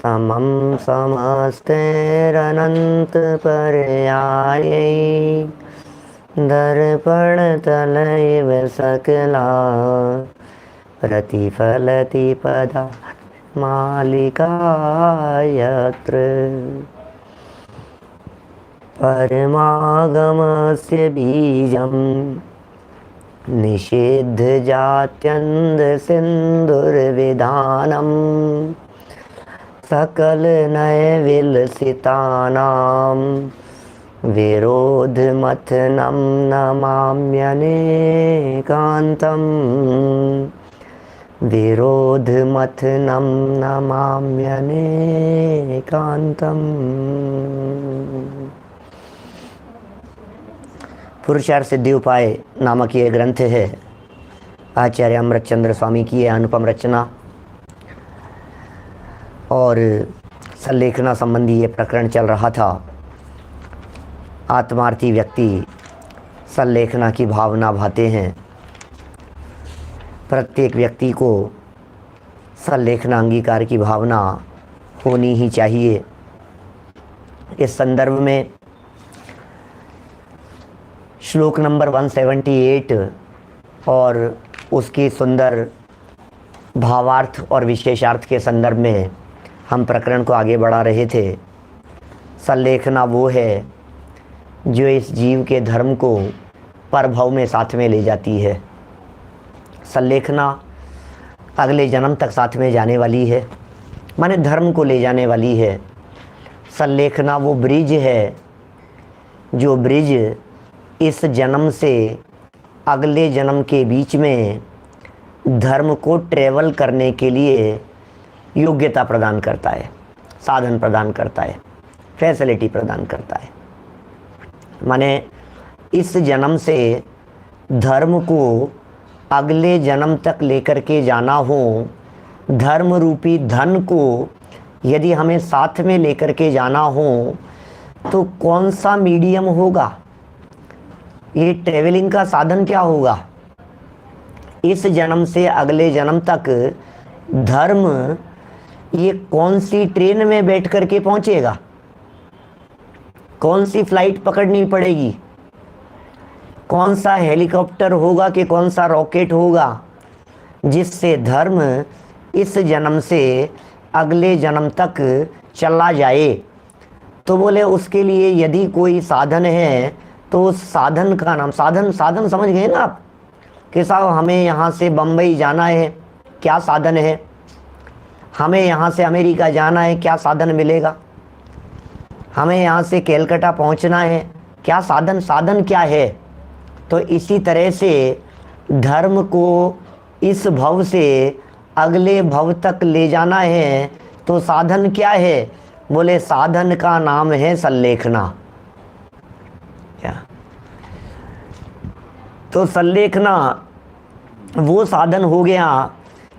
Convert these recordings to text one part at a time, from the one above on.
समं समस्तैरनंत पर्यायै दर्पणतलैव सकला प्रतिफलति पदा मालिका यत्र परमागमस्य बीजं निषिद्धजात्यन्धसिन्धुर्विधानं सकलनयविलसितानां विरोधमथनं नमाम्यनेकान्तम् विरोधमथनं नमाम्यनेकान्तम्। पुरुषार्थ सिद्धि उपाय नामक ये ग्रंथ है, आचार्य अमृतचंद्र स्वामी की ये अनुपम रचना। और संलेखना संबंधी ये प्रकरण चल रहा था। आत्मार्थी व्यक्ति संलेखना की भावना भाते हैं। प्रत्येक व्यक्ति को संलेखना अंगीकार की भावना होनी ही चाहिए। इस संदर्भ में श्लोक नंबर 178 और उसकी सुंदर भावार्थ और विशेषार्थ के संदर्भ में हम प्रकरण को आगे बढ़ा रहे थे। संलेखना वो है जो इस जीव के धर्म को परभव में साथ में ले जाती है। संलेखना अगले जन्म तक साथ में जाने वाली है, माने धर्म को ले जाने वाली है। संलेखना वो ब्रिज है जो ब्रिज इस जन्म से अगले जन्म के बीच में धर्म को ट्रेवल करने के लिए योग्यता प्रदान करता है, साधन प्रदान करता है, फैसिलिटी प्रदान करता है। माने इस जन्म से धर्म को अगले जन्म तक लेकर के जाना हो, धर्म रूपी धन को यदि हमें साथ में लेकर के जाना हो तो कौन सा मीडियम होगा, ये ट्रेवलिंग का साधन क्या होगा। इस जन्म से अगले जन्म तक धर्म ये कौन सी ट्रेन में बैठ करके पहुंचेगा, कौन सी फ्लाइट पकड़नी पड़ेगी, कौन सा हेलीकॉप्टर होगा कि कौन सा रॉकेट होगा जिससे धर्म इस जन्म से अगले जन्म तक चला जाए। तो बोले उसके लिए यदि कोई साधन है तो उस साधन का नाम, साधन समझ गए ना आप कि साहब हमें यहाँ से बम्बई जाना है, क्या साधन है, हमें यहाँ से अमेरिका जाना है, क्या साधन मिलेगा, हमें यहाँ से कैलकाटा पहुँचना है, क्या साधन, साधन क्या है। तो इसी तरह से धर्म को इस भव से अगले भव तक ले जाना है तो साधन क्या है, बोले साधन का नाम है संलेखना। क्या तो संलेखना वो साधन हो गया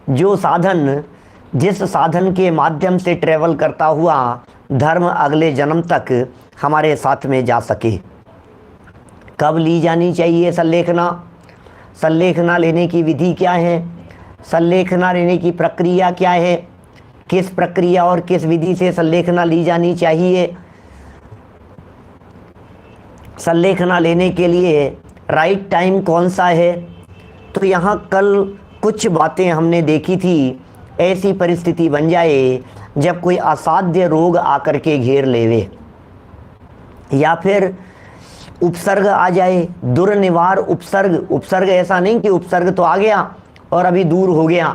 जो साधन, जिस साधन के माध्यम से ट्रेवल करता हुआ धर्म अगले जन्म तक हमारे साथ में जा सके। कब ली जानी चाहिए संलेखना, संलेखना लेने की विधि क्या है, संलेखना लेने की प्रक्रिया क्या है, किस प्रक्रिया और किस विधि से संलेखना ली जानी चाहिए। संलेखना लेने के लिए राइट टाइम कौन सा है। तो यहाँ कल कुछ बातें हमने देखी थी। ऐसी परिस्थिति बन जाए जब कोई असाध्य रोग आकर के घेर लेवे, या फिर उपसर्ग आ जाए, दुर्निवार उपसर्ग। उपसर्ग ऐसा नहीं कि उपसर्ग तो आ गया और अभी दूर हो गया,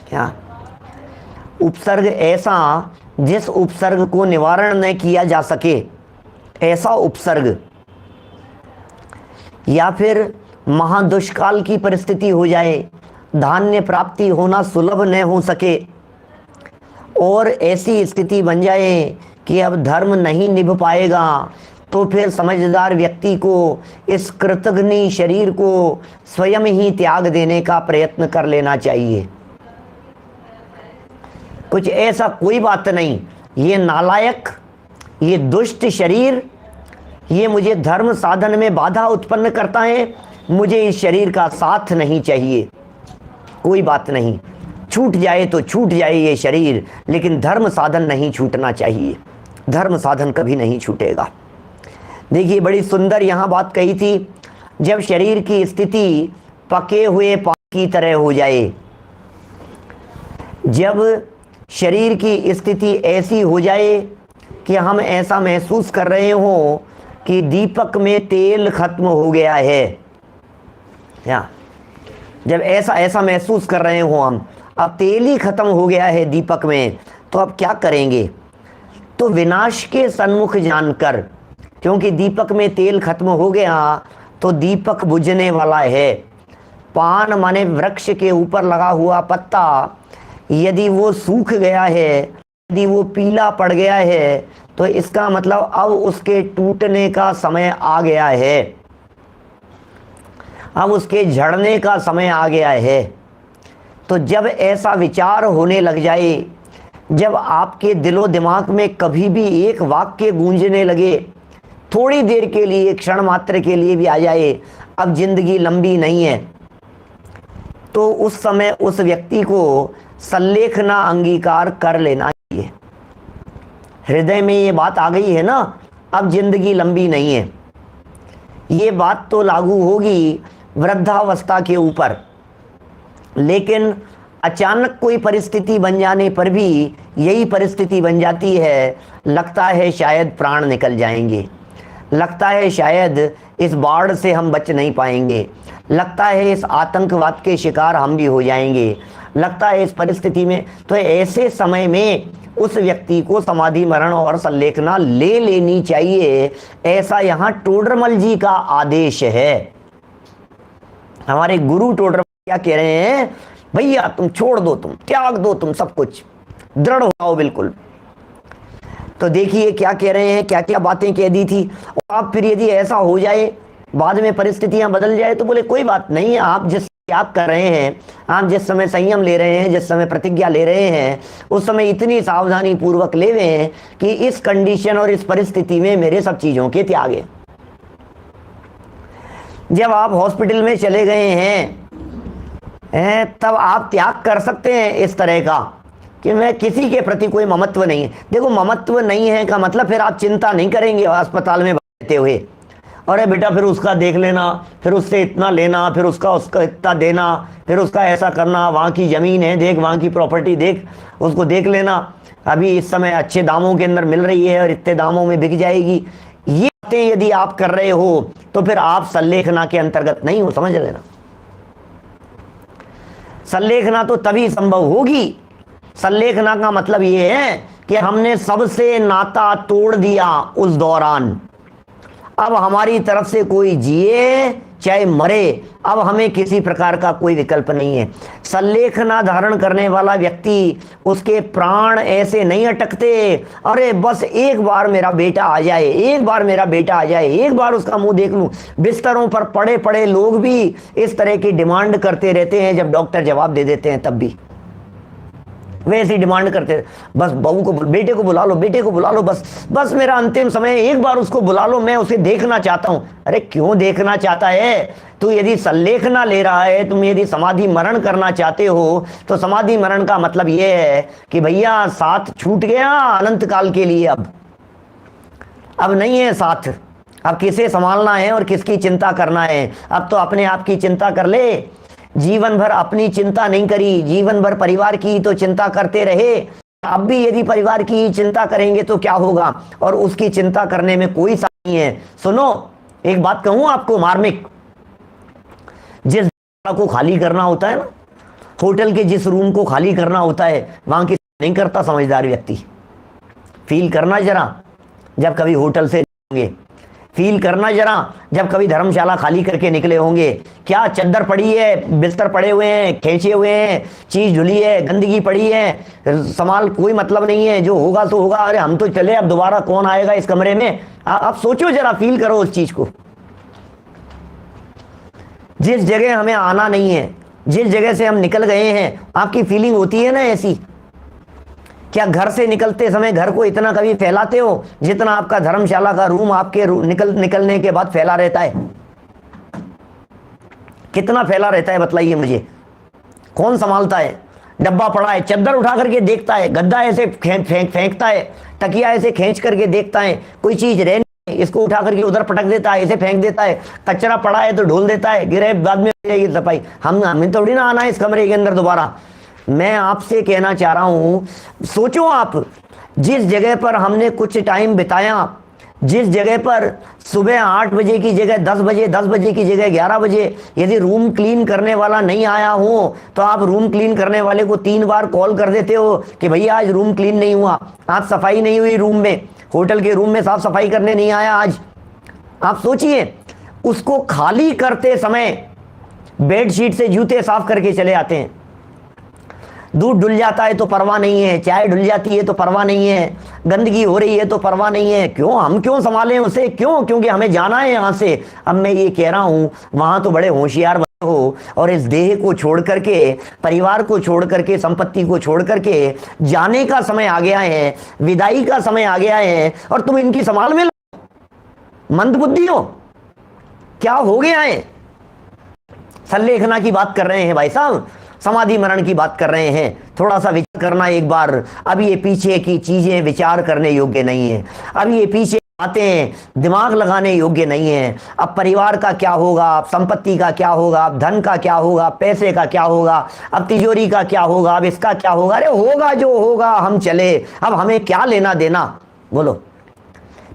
क्या उपसर्ग ऐसा जिस उपसर्ग को निवारण न किया जा सके, ऐसा उपसर्ग। या फिर महादुष्काल की परिस्थिति हो जाए, धान्य प्राप्ति होना सुलभ न हो सके और ऐसी स्थिति बन जाए कि अब धर्म नहीं निभ पाएगा, तो फिर समझदार व्यक्ति को इस कृतघ्नि शरीर को स्वयं ही त्याग देने का प्रयत्न कर लेना चाहिए। कुछ ऐसा कोई बात नहीं, ये नालायक, ये दुष्ट शरीर, ये मुझे धर्म साधन में बाधा उत्पन्न करता है, मुझे इस शरीर का साथ नहीं चाहिए, कोई बात नहीं, छूट जाए तो छूट जाए ये शरीर, लेकिन धर्म साधन नहीं छूटना चाहिए। धर्म साधन कभी नहीं छूटेगा। देखिए बड़ी सुंदर यहाँ बात कही थी, जब शरीर की स्थिति पके हुए पान की तरह हो जाए, जब शरीर की स्थिति ऐसी हो जाए कि हम ऐसा महसूस कर रहे हों कि दीपक में तेल खत्म हो गया है, या जब ऐसा महसूस कर रहे हो हम, अब तेल ही खत्म हो गया है दीपक में, तो अब क्या करेंगे? तो विनाश के सन्मुख जानकर, क्योंकि दीपक में तेल खत्म हो गया तो दीपक बुझने वाला है। पान माने वृक्ष के ऊपर लगा हुआ पत्ता, यदि वो सूख गया है, यदि वो पीला पड़ गया है, तो इसका मतलब अब उसके टूटने का समय आ गया है, अब उसके झड़ने का समय आ गया है। तो जब ऐसा विचार होने लग जाए, जब आपके दिलो दिमाग में कभी भी एक वाक्य गूंजने लगे, थोड़ी देर के लिए, क्षण मात्र के लिए भी आ जाए, अब जिंदगी लंबी नहीं है, तो उस समय उस व्यक्ति को सल्लेखना अंगीकार कर लेना चाहिए। हृदय में ये बात आ गई है ना, अब जिंदगी लंबी नहीं है। ये बात तो लागू होगी वृद्धावस्था के ऊपर, लेकिन अचानक कोई परिस्थिति बन जाने पर भी यही परिस्थिति बन जाती है, लगता है शायद प्राण निकल जाएंगे, लगता है शायद इस बाढ़ से हम बच नहीं पाएंगे, लगता है इस आतंकवाद के शिकार हम भी हो जाएंगे, लगता है इस परिस्थिति में। तो ऐसे समय में उस व्यक्ति को समाधि मरण और सल्लेखना ले लेनी चाहिए, ऐसा यहाँ टोडरमल जी का आदेश है। हमारे गुरु टोडरमल क्या कह रहे हैं? भैया तुम छोड़ दो, तुम त्याग दो, तुम सब कुछ दृढ़ हो जाओ बिल्कुल। तो देखिए क्या कह रहे हैं, क्या क्या बातें कह दी थी। और आप फिर यदि ऐसा हो जाए, बाद में परिस्थितियां बदल जाए, तो बोले कोई बात नहीं, आप जिस त्याग कर रहे हैं, आप जिस समय संयम ले रहे हैं, जिस समय प्रतिज्ञा ले रहे हैं, उस समय इतनी सावधानी पूर्वक ले रहे हैं कि इस कंडीशन और इस परिस्थिति में मेरे सब चीजों के त्याग है। जब आप हॉस्पिटल में चले गए हैं, तब आप त्याग कर सकते हैं इस तरह का कि मैं किसी के प्रति कोई ममत्व नहीं है। देखो ममत्व नहीं है का मतलब फिर आप चिंता नहीं करेंगे अस्पताल में बैठे हुए, अरे बेटा फिर उसका देख लेना, फिर उससे इतना लेना, फिर उसका इतना देना, फिर उसका ऐसा करना, वहाँ की ज़मीन है देख, वहाँ की प्रॉपर्टी देख, उसको देख लेना, अभी इस समय अच्छे दामों के अंदर मिल रही है और इतने दामों में बिक जाएगी। ये बातें यदि आप कर रहे हो तो फिर आप सल्लेखना के अंतर्गत नहीं हो, समझ लेना। सल्लेखना तो तभी संभव होगी, सल्लेखना का मतलब ये है कि हमने सबसे नाता तोड़ दिया उस दौरान, अब हमारी तरफ से कोई जिए चाहे मरे, अब हमें किसी प्रकार का कोई विकल्प नहीं है। सल्लेखना धारण करने वाला व्यक्ति, उसके प्राण ऐसे नहीं अटकते, अरे बस एक बार मेरा बेटा आ जाए, एक बार मेरा बेटा आ जाए, एक बार उसका मुंह देख लूं। बिस्तरों पर पड़े पड़े लोग भी इस तरह की डिमांड करते रहते हैं, जब डॉक्टर जवाब दे देते हैं तब भी वैसी डिमांड करते, बस बहू को, बेटे को बुला लो, बेटे को बुला लो, बस मेरा अंतिम समय, एक बार उसको बुला लो, मैं उसे देखना चाहता हूं। अरे क्यों देखना चाहता है तू? यदि सल्लेखना ले रहा है, तुम यदि समाधि मरण करना चाहते हो, तो समाधि मरण का मतलब यह है कि भैया साथ छूट गया अनंत काल के लिए, अब नहीं है साथ, अब किसे संभालना है और किसकी चिंता करना है। अब तो अपने आप की चिंता कर ले, जीवन भर अपनी चिंता नहीं करी, जीवन भर परिवार की तो चिंता करते रहे, अब भी यदि परिवार की चिंता करेंगे तो क्या होगा? और उसकी चिंता करने में कोई सा नहीं है। सुनो एक बात कहूं आपको मार्मिक, जिस को खाली करना होता है ना, होटल के जिस रूम को खाली करना होता है, वहां की नहीं करता समझदार व्यक्ति। फील करना जरा जब कभी होटल से होंगे, फील करना जरा जब कभी धर्मशाला खाली करके निकले होंगे, क्या चद्दर पड़ी है, बिस्तर पड़े हुए हैं, खींचे हुए हैं, चीज धुली है, गंदगी पड़ी है, संभाल कोई मतलब नहीं है, जो होगा तो होगा, अरे हम तो चले, अब दोबारा कौन आएगा इस कमरे में? आप सोचो जरा, फील करो उस चीज को। जिस जगह हमें आना नहीं है, जिस जगह से हम निकल गए हैं, आपकी फीलिंग होती है ना ऐसी? क्या घर से निकलते समय घर को इतना कभी फैलाते हो जितना आपका धर्मशाला का रूम आपके निकलने के बाद फैला रहता है? कितना फैला रहता है बताइए मुझे, कौन संभालता है? डब्बा पड़ा है, चद्दर उठा करके देखता है, गद्दा ऐसे फेंकता है, तकिया ऐसे खींच करके देखता है, कोई चीज रह नहीं, इसको उठा करके उधर पटक देता है, ऐसे फेंक देता है, कचरा पड़ा है तो ढोल देता है, गिरे बाद में हो जाएगी सफाई। हमें थोड़ी ना आना है इस कमरे के अंदर दोबारा। मैं आपसे कहना चाह रहा हूं, सोचो आप, जिस जगह पर हमने कुछ टाइम बिताया, जिस जगह पर सुबह 8 बजे की जगह 10 बजे, 10 बजे की जगह 11 बजे, यदि रूम क्लीन करने वाला नहीं आया हो तो आप रूम क्लीन करने वाले को 3 बार कॉल कर देते हो कि भैया आज रूम क्लीन नहीं हुआ, आज सफाई नहीं हुई रूम में, होटल के रूम में साफ सफाई करने नहीं आया आज। आप सोचिए, उसको खाली करते समय बेडशीट से जूते साफ करके चले आते हैं। दूध डुल जाता है तो परवाह नहीं है, चाय डुल जाती है तो परवाह नहीं है, गंदगी हो रही है तो परवाह नहीं है। क्यों? हम क्यों संभालें उसे? क्यों? क्योंकि हमें जाना है यहाँ से। अब मैं ये कह रहा हूँ, वहां तो बड़े होशियार बने हो और इस देह को छोड़ करके, परिवार को छोड़ करके, संपत्ति को छोड़ करके जाने का समय आ गया है, विदाई का समय आ गया है, और तुम इनकी संभाल में मंदबुद्धि हो। क्या हो गया है? संलेखना की बात कर रहे हैं भाई साहब, समाधि मरण की बात कर रहे हैं। थोड़ा सा विचार करना एक बार। अब ये पीछे की चीजें विचार करने योग्य नहीं है, अब ये पीछे बातें दिमाग लगाने योग्य नहीं है। अब परिवार का क्या होगा, अब संपत्ति का क्या होगा, अब धन का क्या होगा, पैसे का क्या होगा, अब तिजोरी का क्या होगा, अब इसका क्या होगा। अरे होगा जो होगा, हम चले, अब हमें क्या लेना देना। बोलो,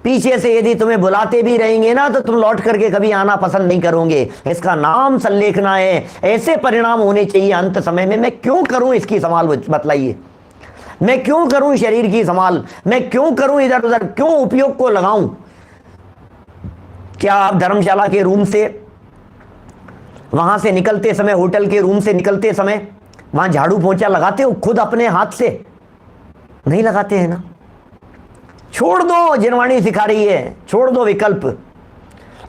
पीछे से यदि तुम्हें बुलाते भी रहेंगे ना तो तुम लौट करके कभी आना पसंद नहीं करोगे। इसका नाम संलेखना है। ऐसे परिणाम होने चाहिए अंत समय में। मैं क्यों करूं इसकी संभाल, बतलाइए। मैं क्यों करूं शरीर की संभाल, मैं क्यों करूं इधर उधर, क्यों उपयोग को लगाऊं। क्या आप धर्मशाला के रूम से, वहां से निकलते समय, होटल के रूम से निकलते समय वहां झाड़ू पोंछा लगाते हो खुद अपने हाथ से? नहीं लगाते हैं ना। छोड़ दो, जिनवाणी सिखा रही है, छोड़ दो विकल्प।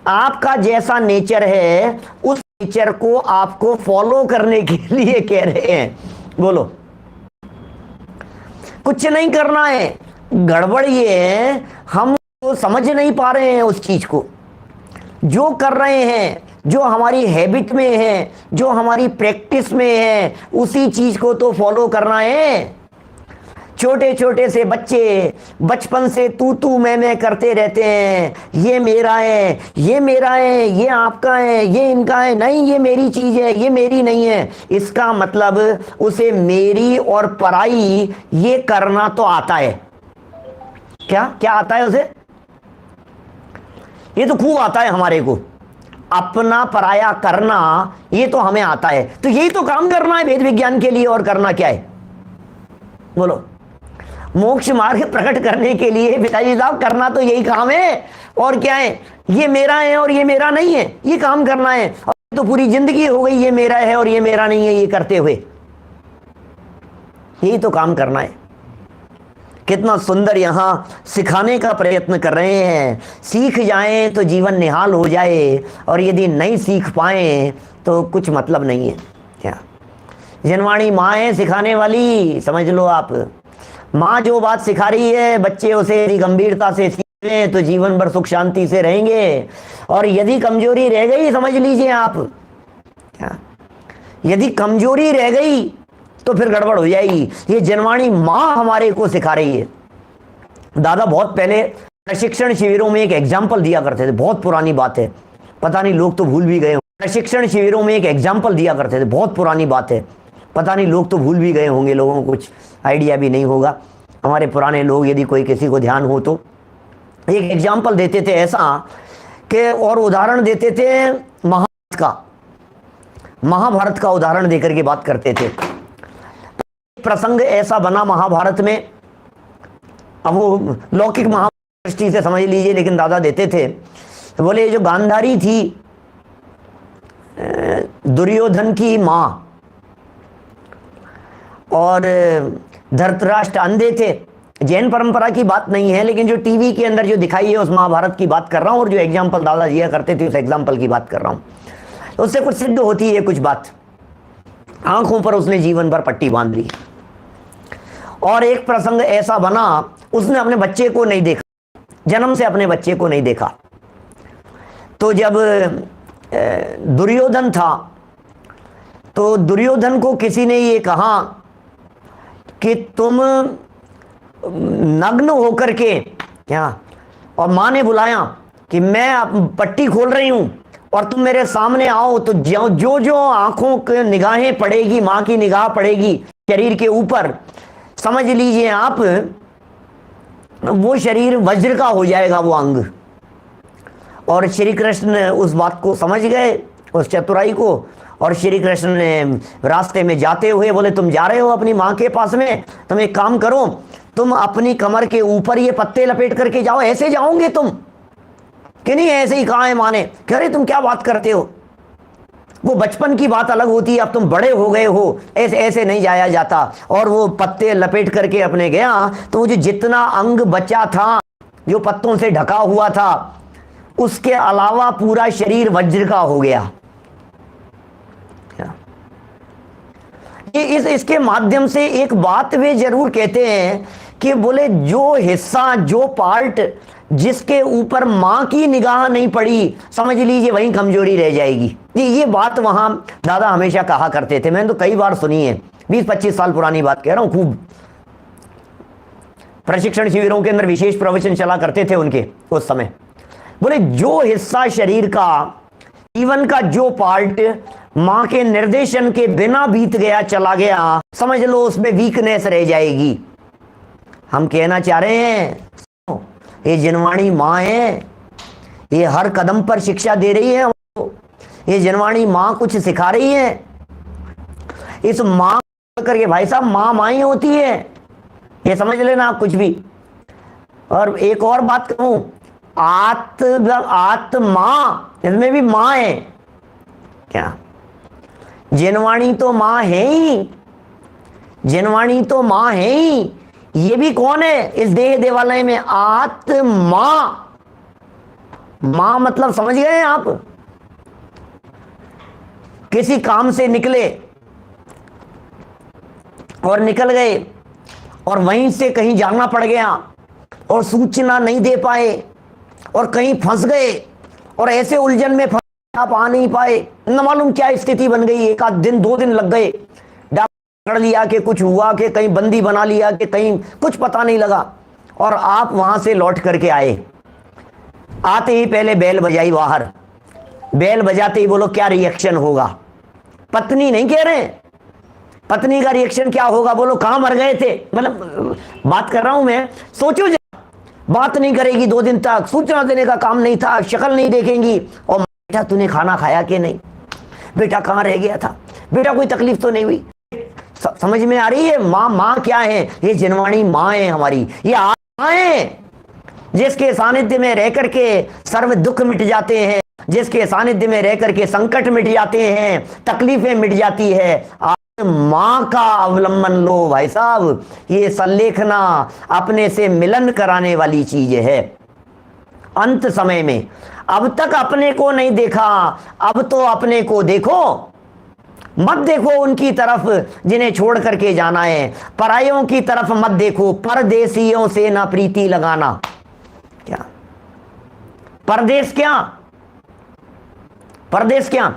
आपका जैसा नेचर है उस नेचर को आपको फॉलो करने के लिए कह रहे हैं। बोलो, कुछ नहीं करना है। गड़बड़ ये है, हम तो समझ नहीं पा रहे हैं उस चीज को। जो कर रहे हैं, जो हमारी हैबिट में है, जो हमारी प्रैक्टिस में है, उसी चीज को तो फॉलो करना है। छोटे छोटे से बच्चे बचपन से तू मैं करते रहते हैं, ये मेरा है, ये मेरा है, ये आपका है, ये इनका है, नहीं ये मेरी चीज है, ये मेरी नहीं है। इसका मतलब उसे मेरी और पराई ये करना तो आता है। क्या क्या आता है उसे? ये तो खूब आता है हमारे को, अपना पराया करना, ये तो हमें आता है। तो यही तो काम करना है वेद विज्ञान के लिए, और करना क्या है? बोलो, मोक्ष मार्ग प्रकट करने के लिए पिताजी साहब करना तो यही काम है। और क्या है? ये मेरा है और ये मेरा नहीं है, ये काम करना है। और तो पूरी जिंदगी हो गई ये मेरा है और ये मेरा नहीं है ये करते हुए। यही तो काम करना है। कितना सुंदर यहां सिखाने का प्रयत्न कर रहे हैं। सीख जाएं तो जीवन निहाल हो जाए, और यदि नहीं सीख पाए तो कुछ मतलब नहीं है। क्या जनवाणी माँ है सिखाने वाली, समझ लो आप। माँ जो बात सिखा रही है, बच्चे उसे यदि गंभीरता से सीखें तो जीवन भर सुख शांति से रहेंगे। और यदि कमजोरी रह गई, समझ लीजिए आप, क्या यदि कमजोरी रह गई तो फिर गड़बड़ हो जाएगी। ये जनवाणी माँ हमारे को सिखा रही है। दादा बहुत पहले प्रशिक्षण शिविरों में एक एग्जाम्पल दिया करते थे, बहुत पुरानी बात है, पता नहीं लोग तो भूल भी गए। प्रशिक्षण शिविरों में एक एग्जाम्पल दिया करते थे, बहुत पुरानी बात है, पता नहीं लोग तो भूल भी गए होंगे, लोगों को कुछ आइडिया भी नहीं होगा। हमारे पुराने लोग, यदि कोई किसी को ध्यान हो तो, एक एग्जाम्पल देते थे ऐसा कि, और उदाहरण देते थे महाभारत का उदाहरण देकर के बात करते थे। प्रसंग ऐसा बना महाभारत में, अब वो लौकिक महाभारत दृष्टि से समझ लीजिए, लेकिन दादा देते थे, बोले जो गांधारी थी दुर्योधन की माँ, और धृतराष्ट्र अंधे थे। जैन परंपरा की बात नहीं है, लेकिन जो टीवी के अंदर जो दिखाई है उस महाभारत की बात कर रहा हूं, और जो एग्जाम्पल दादा दिया करते थे उस एग्जाम्पल की बात कर रहा हूं। उससे कुछ सिद्ध होती है कुछ बात। आंखों पर उसने जीवन भर पट्टी बांध ली। और एक प्रसंग ऐसा बना, उसने अपने बच्चे को नहीं देखा, जन्म से अपने बच्चे को नहीं देखा। तो जब दुर्योधन था तो दुर्योधन को किसी ने ये कहा कि तुम नग्न होकर के क्या, और माँ ने बुलाया कि मैं पट्टी खोल रही हूं और तुम मेरे सामने आओ, तो जो जो आंखों के निगाहें पड़ेगी, माँ की निगाह पड़ेगी शरीर के ऊपर, समझ लीजिए आप वो शरीर वज्र का हो जाएगा वो अंग। और श्री कृष्ण उस बात को समझ गए, उस चतुराई को, और श्री कृष्ण ने रास्ते में जाते हुए बोले तुम जा रहे हो अपनी माँ के पास में, तुम एक काम करो, तुम अपनी कमर के ऊपर ये पत्ते लपेट करके जाओ। ऐसे जाओगे तुम कि नहीं? ऐसे ही कहा है माँ ने। कह रहे तुम क्या बात करते हो, वो बचपन की बात अलग होती है, अब तुम बड़े हो गए हो, ऐसे ऐसे नहीं जाया जाता। और वो पत्ते लपेट करके अपने गया, तो वो जो जितना अंग बचा था जो पत्तों से ढका हुआ था, उसके अलावा पूरा शरीर वज्र का हो गया। इसके माध्यम से एक बात वे जरूर कहते हैं कि बोले जो हिस्सा, जो पार्ट जिसके ऊपर मां की निगाह नहीं पड़ी, समझ लीजिए वहीं कमजोरी रह जाएगी। ये बात वहां दादा हमेशा कहा करते थे, मैंने तो कई बार सुनी है, 20-25 साल पुरानी बात कह रहा हूं। खूब प्रशिक्षण शिविरों के अंदर विशेष प्रवचन चला करते थे उनके उस समय। बोले जो हिस्सा शरीर का, जीवन का जो पार्ट मां के निर्देशन के बिना बीत गया, चला गया, समझ लो उसमें वीकनेस रह जाएगी। हम कहना चाह रहे हैं ये जिनवाणी मां है, ये हर कदम पर शिक्षा दे रही है, ये जिनवाणी मां कुछ सिखा रही है। इस मां करके भाई साहब मां ही होती है, ये समझ लेना आप कुछ भी। और एक और बात कहूं, आत्मा, इसमें भी मां है क्या? जिनवाणी तो मां है ही, जिनवाणी तो मां है ही। ये भी कौन है इस देह देवालय में? आत्मा। मां मतलब समझ गए आप? किसी काम से निकले और निकल गए और वहीं से कहीं जाना पड़ गया और सूचना नहीं दे पाए और कहीं फंस गए और ऐसे उलझन में आप आ नहीं पाए, न मालूम क्या स्थिति बन गई, 1 आध दिन 2 दिन लग गए, डॉक्टर पकड़ लिया कि कुछ हुआ, कि कहीं बंदी बना लिया, कि कहीं कुछ पता नहीं लगा, और आप वहां से लौट करके आए। आते ही पहले बेल बजाई बाहर, बेल बजाते ही बोलो क्या रिएक्शन होगा? पत्नी नहीं कह रहे, पत्नी का रिएक्शन क्या होगा? बोलो कहां मर गए थे, मतलब बात कर रहा हूं मैं। सोचो, बात नहीं करेगी 2 दिन तक, सूचना देने का काम नहीं था, शक्ल नहीं देखेंगी, और बेटा तूने खाना खाया कि नहीं, बेटा कहां रह गया था, बेटा कोई तकलीफ तो नहीं हुई? समझ में आ रही है? माँ क्या है? ये जिनवाणी माँ है हमारी, ये आत्मा है जिसके सानिध्य में रह करके सर्व दुख मिट जाते हैं, जिसके सानिध्य में रह करके संकट मिट जाते हैं, तकलीफें मिट जाती है। माँ का अवलंबन लो भाई साहब, ये संलेखना अपने से मिलन कराने वाली चीज है। अंत समय में अब तक अपने को नहीं देखा, अब तो अपने को देखो, मत देखो उनकी तरफ जिन्हें छोड़ करके जाना है, परायों की तरफ मत देखो, परदेसियों से ना प्रीति लगाना। क्या परदेश? क्या परदेश? क्या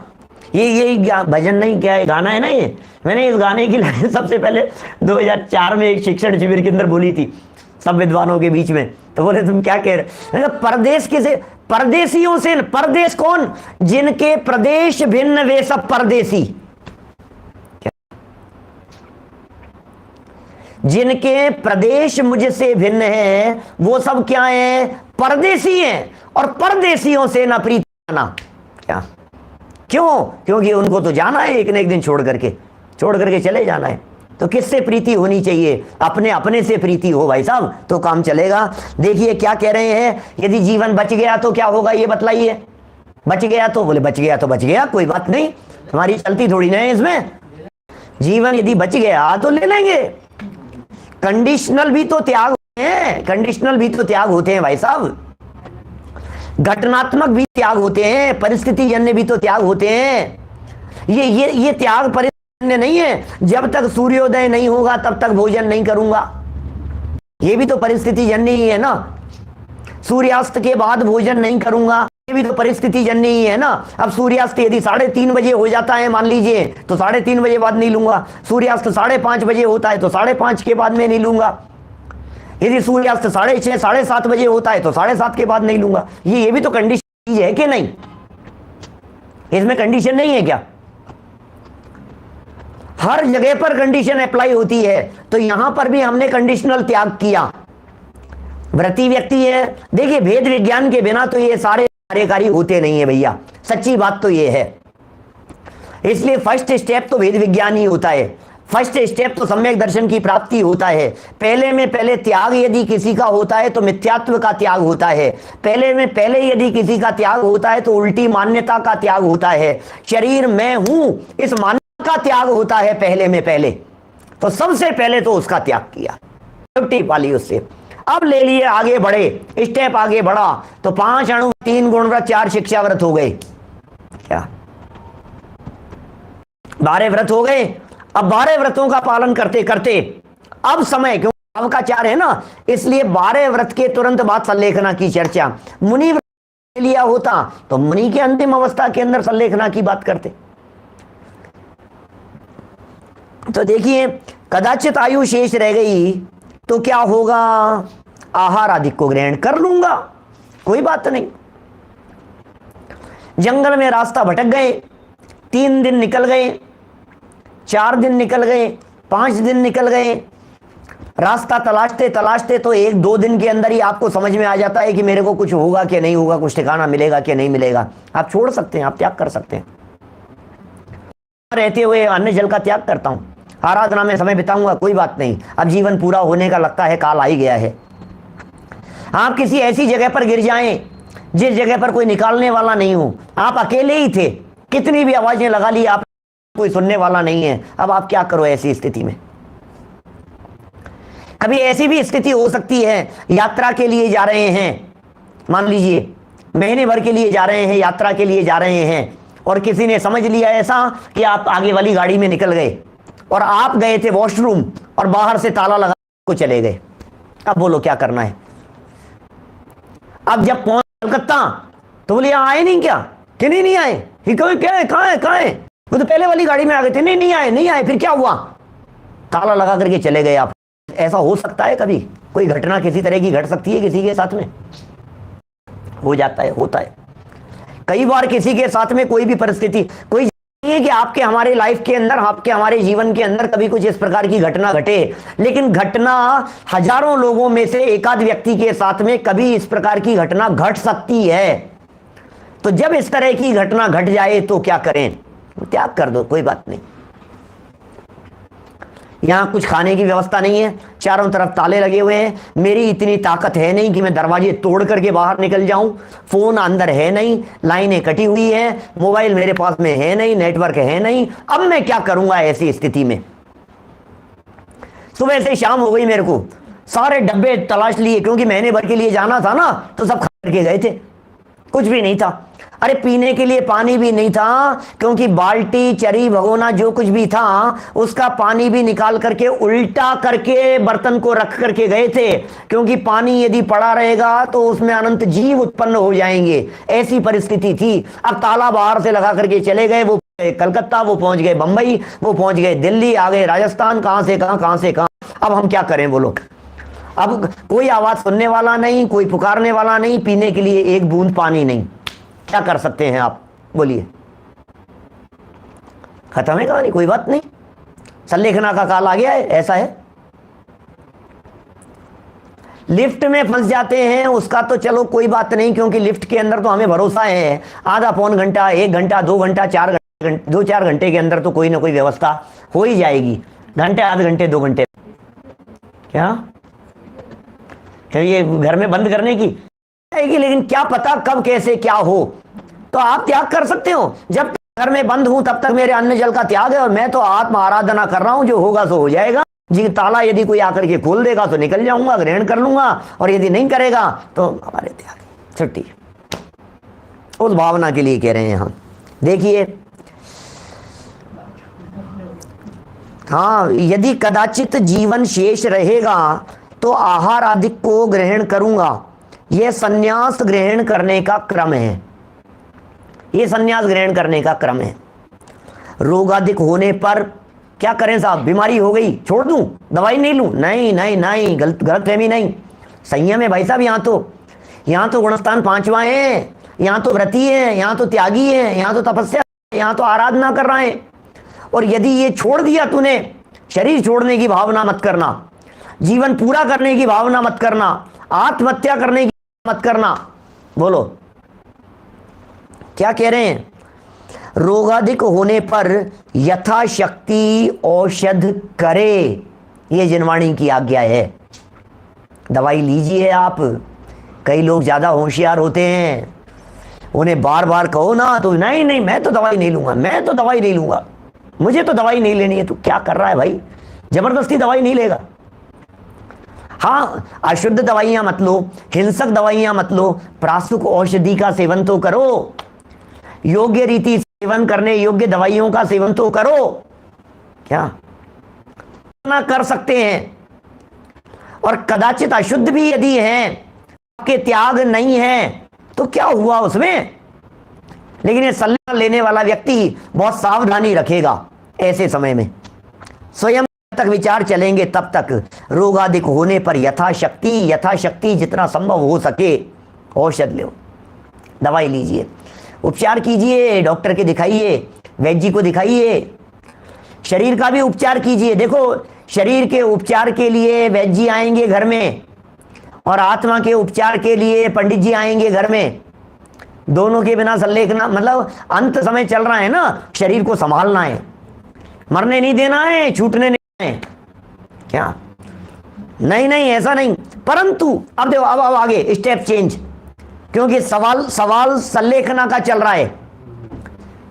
ये भजन नहीं, क्या गाना है ना ये? मैंने इस गाने की लाइन सबसे पहले 2004 में एक शिक्षण शिविर के अंदर बोली थी सब विद्वानों के बीच में, तो बोले तुम क्या कह रहे? परदेश किसे? परदेसियों से। परदेश कौन? जिनके प्रदेश भिन्न वे सब परदेसी। जिनके प्रदेश मुझसे भिन्न है वो सब क्या है? परदेसी हैं। और परदेसियों से ना प्रीति करना। क्या? क्यों? क्योंकि उनको तो जाना है एक न एक दिन, छोड़ करके चले जाना है। तो किससे प्रीति होनी चाहिए? अपने से प्रीति हो भाई साहब, तो काम चलेगा। देखिए क्या कह रहे हैं, यदि जीवन बच गया तो क्या होगा ये बतलाइए। बच गया तो बोले बच गया तो बच गया, कोई बात नहीं, हमारी चलती थोड़ी ना है इसमें। जीवन यदि बच गया तो ले लेंगे। कंडीशनल भी तो त्याग होते हैं, कंडीशनल भी तो त्याग होते हैं भाई साहब। घटनात्मक भी त्याग होते हैं, परिस्थिति जन्य भी तो त्याग होते हैं। ये त्याग परिस्थिति जन्य नहीं है। जब तक सूर्योदय नहीं होगा तब तक भोजन नहीं करूंगा, ये भी तो परिस्थिति जन्य ही है ना। सूर्यास्त के बाद भोजन नहीं करूंगा, ये भी तो परिस्थिति जन्य ही है ना। अब सूर्यास्त यदि 3:30 बजे हो जाता है मान लीजिए, तो 3:30 बजे बाद नहीं लूंगा। सूर्यास्त 5:30 बजे होता है तो 5:30 के बाद में नहीं लूंगा। यदि सूर्यास्त 6:30 7:30 बजे होता है तो 7:30 के बाद नहीं लूंगा। ये भी तो कंडीशन है कि नहीं? इसमें कंडीशन नहीं है क्या? हर जगह पर कंडीशन अप्लाई होती है। तो यहां पर भी हमने कंडीशनल त्याग किया। व्रती व्यक्ति है, देखिए भेद विज्ञान के बिना तो ये सारे कार्यकारी होते नहीं है भैया, सच्ची बात तो ये है। इसलिए फर्स्ट स्टेप तो भेद विज्ञान ही होता है। फर्स्ट स्टेप तो सम्यक दर्शन की प्राप्ति होता है। पहले में पहले त्याग यदि किसी का होता है तो मिथ्यात्व का त्याग होता है। पहले में पहले यदि किसी का त्याग होता है तो उल्टी मान्यता का त्याग होता है। शरीर मैं हूं इस मान्यता का त्याग होता है पहले में पहले। तो सबसे पहले तो उसका त्याग किया, छुट्टी पाली उससे। अब ले लिए आगे बढ़े, स्टेप आगे बढ़ा तो 5 अणु 3 गुण व्रत 4 शिक्षा व्रत हो गए। क्या 12 व्रत हो गए? अब 12 व्रतों का पालन करते करते अब समय, क्योंकि भाव का 4 है ना, इसलिए 12 व्रत के तुरंत बाद संलेखना की चर्चा। मुनि व्रत लिया होता तो मुनि के अंतिम अवस्था के अंदर संलेखना की बात करते। तो देखिए कदाचित आयु शेष रह गई तो क्या होगा? आहार आदि को ग्रहण कर लूंगा, कोई बात नहीं। जंगल में रास्ता भटक गए, 3 दिन निकल गए, 4 दिन निकल गए, 5 दिन निकल गए, रास्ता तलाशते तलाशते तो 1-2 दिन के अंदर ही आपको समझ में आ जाता है कि मेरे को कुछ होगा कि नहीं होगा, कुछ ठिकाना मिलेगा कि नहीं मिलेगा। आप छोड़ सकते हैं, आप त्याग कर सकते हैं। रहते हुए अन्न जल का त्याग करता हूं, आराधना में समय बिताऊंगा, कोई बात नहीं। अब जीवन पूरा होने का लगता है काल आ ही गया है। आप किसी ऐसी जगह पर गिर जाएं जिस जगह पर कोई निकालने वाला नहीं हो, आप अकेले ही थे, कितनी भी आवाजें लगा ली, आप कोई सुनने वाला नहीं है। अब आप क्या करो ऐसी स्थिति में? कभी ऐसी भी स्थिति हो सकती है, यात्रा के लिए जा रहे हैं, मान लीजिए महीने भर के लिए जा रहे हैं, यात्रा के लिए जा रहे हैं, और किसी ने समझ लिया ऐसा कि आप आगे वाली गाड़ी में निकल गए और आप गए थे वॉशरूम और बाहर से ताला लगा को चले गए। अब बोलो क्या करना है? अब जब पहुंच कलकत्ता तो बोले यहाँ आए नहीं क्या? कि नहीं आए? क्या है, कहाँ है? वो तो पहले वाली गाड़ी में आ गए थे। नहीं आए। फिर क्या हुआ? ताला लगा करके चले गए आप। ऐसा हो सकता है कभी? कोई घटना किसी तरह की घट सकती है किसी के साथ में? हो जाता है, होता है कई बार किसी के साथ में। कोई भी परिस्थिति, कोई है कि आपके हमारे लाइफ के अंदर, आपके हमारे जीवन के अंदर कभी कुछ इस प्रकार की घटना घटे, लेकिन घटना हजारों लोगों में से एकाध व्यक्ति के साथ में कभी इस प्रकार की घटना घट सकती है। तो जब इस तरह की घटना घट जाए तो क्या करें? त्याग कर दो, कोई बात नहीं। यहां कुछ खाने की व्यवस्था नहीं है, चारों तरफ ताले लगे हुए हैं, मेरी इतनी ताकत है नहीं कि मैं दरवाजे तोड़ करके बाहर निकल जाऊं, फोन अंदर है नहीं, लाइनें कटी हुई है, मोबाइल मेरे पास में है नहीं, नेटवर्क है नहीं। अब मैं क्या करूंगा ऐसी स्थिति में? सुबह से शाम हो गई, मेरे को सारे डब्बे तलाश लिए, क्योंकि महीने भर के लिए जाना था ना, तो सब खा करके गए थे, कुछ भी नहीं था। अरे पीने के लिए पानी भी नहीं था, क्योंकि बाल्टी, चरी, भगोना जो कुछ भी था उसका पानी भी निकाल करके उल्टा करके बर्तन को रख करके गए थे, क्योंकि पानी यदि पड़ा रहेगा तो उसमें अनंत जीव उत्पन्न हो जाएंगे, ऐसी परिस्थिति थी। अब ताला बाहर से लगा करके चले गए। वो कलकत्ता, वो पहुंच गए बंबई, वो पहुंच गए दिल्ली, आ गए राजस्थान, कहां से कहां। अब हम क्या करें बोलो? अब कोई आवाज सुनने वाला नहीं, कोई पुकारने वाला नहीं, पीने के लिए एक बूंद पानी नहीं। क्या कर सकते हैं आप बोलिए? खत्म है कहानी, कोई बात नहीं। संलेखना का काल आ गया है, ऐसा है। लिफ्ट में फंस जाते हैं, उसका तो चलो कोई बात नहीं, क्योंकि लिफ्ट के अंदर तो हमें भरोसा है, आधा पौन घंटा, 1 घंटा, 2 घंटा, 4 घंटे के अंदर तो कोई ना कोई व्यवस्था हो ही जाएगी। घंटे, आधे घंटे, 2 घंटे, क्या ये घर में बंद करने की आएगी, लेकिन क्या पता कब कैसे क्या हो। तो आप त्याग कर सकते हो। जब घर में बंद हूं तब तक मेरे अन्न जल का त्याग है, और मैं तो आत्म आराधना कर रहा हूं, जो होगा सो हो जाएगा जी। ताला यदि कोई आकर के खोल देगा तो निकल जाऊंगा, ग्रहण कर लूंगा, और यदि नहीं करेगा तो हमारे त्याग, छुट्टी। उस भावना के लिए कह रहे हैं हम। देखिए, हाँ, यदि कदाचित जीवन शेष रहेगा तो आहार आदि को ग्रहण करूंगा, यह संन्यास ग्रहण करने का क्रम है। ये संन्यास ग्रहण करने का क्रम है। रोग अधिक होने पर क्या करें साहब, बीमारी हो गई छोड़ दूं, दवाई नहीं लूं? नहीं नहीं नहीं, गलत फहमी नहीं, संयम है भाई साहब। यहाँ तो गुणस्थान 5वां है, यहाँ तो व्रती है, यहाँ तो त्यागी है, यहाँ तो तपस्या, यहाँ तो आराधना कर रहा है। और यदि ये छोड़ दिया तूने, शरीर छोड़ने की भावना मत करना, जीवन पूरा करने की भावना मत करना, आत्महत्या करने की मत करना। बोलो क्या कह रहे हैं? रोगाधिक होने पर यथाशक्ति औषध करे, ये जिनवाणी की आज्ञा है। दवाई लीजिए आप। कई लोग ज्यादा होशियार होते हैं, उन्हें बार बार कहो ना तो नहीं नहीं मैं तो दवाई नहीं लूंगा, मैं तो दवाई नहीं लूंगा, मुझे तो दवाई नहीं लेनी है। तो क्या कर रहा है भाई, जबरदस्ती दवाई नहीं लेगा। हाँ, अशुद्ध दवाइयां मत लो, हिंसक दवाइयां मत लो, प्रासुक औषधि का सेवन तो करो, योग्य रीति सेवन करने योग्य दवाइयों का सेवन तो करो। क्या ना कर सकते हैं? और कदाचित अशुद्ध भी यदि हैं, आपके त्याग नहीं है तो क्या हुआ उसमें? लेकिन ये सलाह लेने वाला व्यक्ति बहुत सावधानी रखेगा ऐसे समय में। स्वयं तक विचार चलेंगे तब तक रोगाधिक होने पर यथाशक्ति जितना संभव हो सके औषध लो, दवाई लीजिए, उपचार कीजिए, डॉक्टर के दिखाइए, वैद्य जी को दिखाइए, शरीर का भी उपचार कीजिए। देखो, शरीर के उपचार के लिए वैद्य जी आएंगे घर में और आत्मा के उपचार के लिए पंडित जी आएंगे घर में। दोनों के बिना सल्लेखना, मतलब अंत समय चल रहा है ना, शरीर को संभालना है, मरने नहीं देना है, छूटने नहीं है। क्या? नहीं नहीं, ऐसा नहीं। परंतु अब देखो, अब आगे स्टेप चेंज, क्योंकि सवाल सल्लेखना का चल रहा है।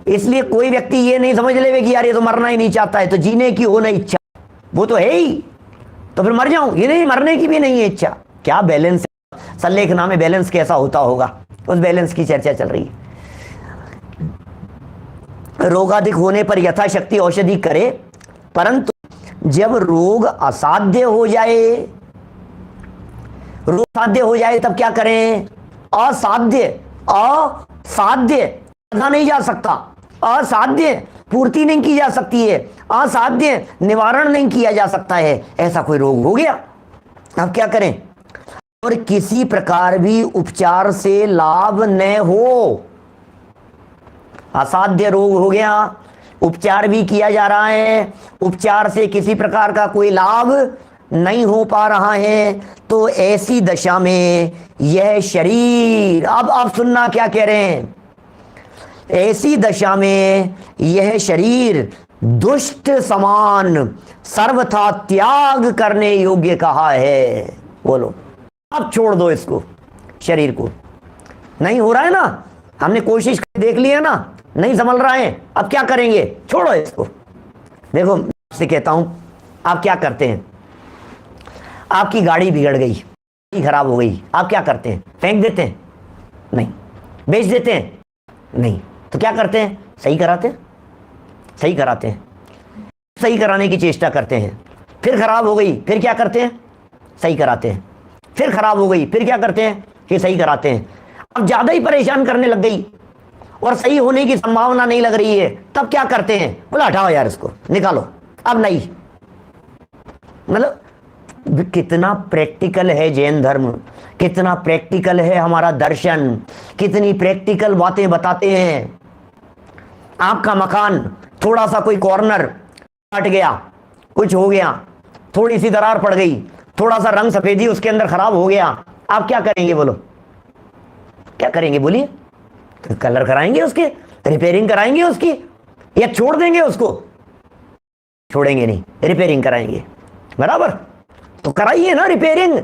इसलिए कोई व्यक्ति ये नहीं समझ ले कि यार ये तो मरना ही नहीं चाहता है, तो जीने की हो नहीं इच्छा, वो तो है ही, तो फिर मर जाऊं। ये नहीं, मरने की भी नहीं है इच्छा। क्या बैलेंस है? सल्लेखना में बैलेंस कैसा होता होगा, उस बैलेंस की चर्चा चल रही है। रोगाधिक होने पर यथाशक्ति औषधि करे, परंतु जब रोग असाध्य हो जाए, तब क्या करें? असाध्य साधा नहीं जा सकता, असाध्य पूर्ति नहीं की जा सकती है, असाध्य निवारण नहीं किया जा सकता है, ऐसा कोई रोग हो गया, अब क्या करें? और किसी प्रकार भी उपचार से लाभ न हो, असाध्य रोग हो गया, उपचार भी किया जा रहा है, उपचार से किसी प्रकार का कोई लाभ नहीं हो पा रहा है, तो ऐसी दशा में यह शरीर, अब आप सुनना क्या कह रहे हैं, ऐसी दशा में यह शरीर दुष्ट समान सर्वथा त्याग करने योग्य कहा है। बोलो, अब छोड़ दो इसको, शरीर को। नहीं हो रहा है ना, हमने कोशिश देख ली है ना, नहीं संभल रहा है, अब क्या करेंगे? छोड़ो इसको। देखो, आपसे कहता हूं, आप क्या करते हैं? आपकी गाड़ी बिगड़ गई, खराब हो गई, आप क्या करते हैं? फेंक देते हैं? नहीं। बेच देते हैं? नहीं। तो क्या करते हैं? सही कराते हैं, सही कराते हैं, सही कराने की चेष्टा करते हैं। फिर खराब हो गई, फिर क्या करते हैं? सही कराते हैं। फिर खराब हो गई, फिर क्या करते हैं? कि सही कराते हैं। अब ज्यादा ही परेशान करने लग गई और सही होने की संभावना नहीं लग रही है, तब क्या करते हैं? बोला हटाओ यार, इसको निकालो, अब नहीं। मतलब कितना प्रैक्टिकल है जैन धर्म, कितना प्रैक्टिकल है हमारा दर्शन, कितनी प्रैक्टिकल बातें बताते हैं। आपका मकान थोड़ा सा कोई कॉर्नर हट गया, कुछ हो गया, थोड़ी सी दरार पड़ गई, थोड़ा सा रंग सफेदी उसके अंदर खराब हो गया, आप क्या करेंगे? बोलो क्या करेंगे? बोलिए। तो कलर कराएंगे उसके, रिपेयरिंग कराएंगे उसकी, या छोड़ देंगे उसको? छोड़ेंगे नहीं, रिपेयरिंग कराएंगे। बराबर, तो कराइए ना रिपेयरिंग।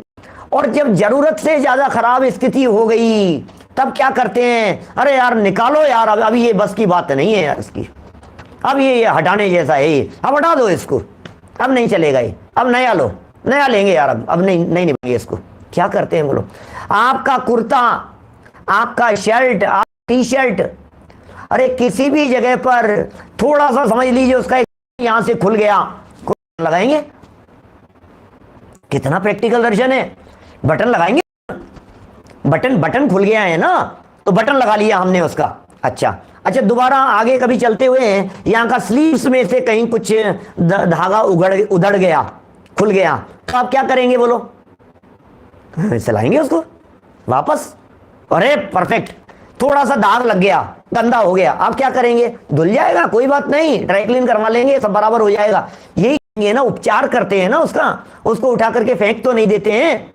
और जब जरूरत से ज्यादा खराब स्थिति हो गई, तब क्या करते हैं? अरे यार निकालो यार, अब ये बस की बात नहीं है यार इसकी, अब ये हटाने जैसा है ये, अब हटा दो इसको, अब नहीं चलेगा ये, अब नया लो, नया लेंगे यार, अब नहीं निभाएंगे इसको। क्या करते हैं? बोलो। आपका कुर्ता, आपका शर्ट, आप टी शर्ट, अरे किसी भी जगह पर थोड़ा सा समझ लीजिए उसका यहां से खुल गया, लगाएंगे? कितना प्रैक्टिकल दर्शन है। बटन लगाएंगे, बटन खुल गया है ना, तो बटन लगा लिया हमने उसका, अच्छा अच्छा, दोबारा आगे कभी चलते हुए यहाँ का स्लीव्स में से कहीं कुछ धागा उधड़ गया, खुल गया, तो आप क्या करेंगे बोलो? सिलाएंगे उसको वापस। अरे परफेक्ट, थोड़ा सा दाग लग गया, गंदा हो गया, आप क्या करेंगे? धुल जाएगा, कोई बात नहीं, ड्राई क्लीन करवा लेंगे, सब बराबर हो जाएगा। यही ये ना उपचार करते हैं ना उसका, उसको उठा करके फेंक तो नहीं देते हैं।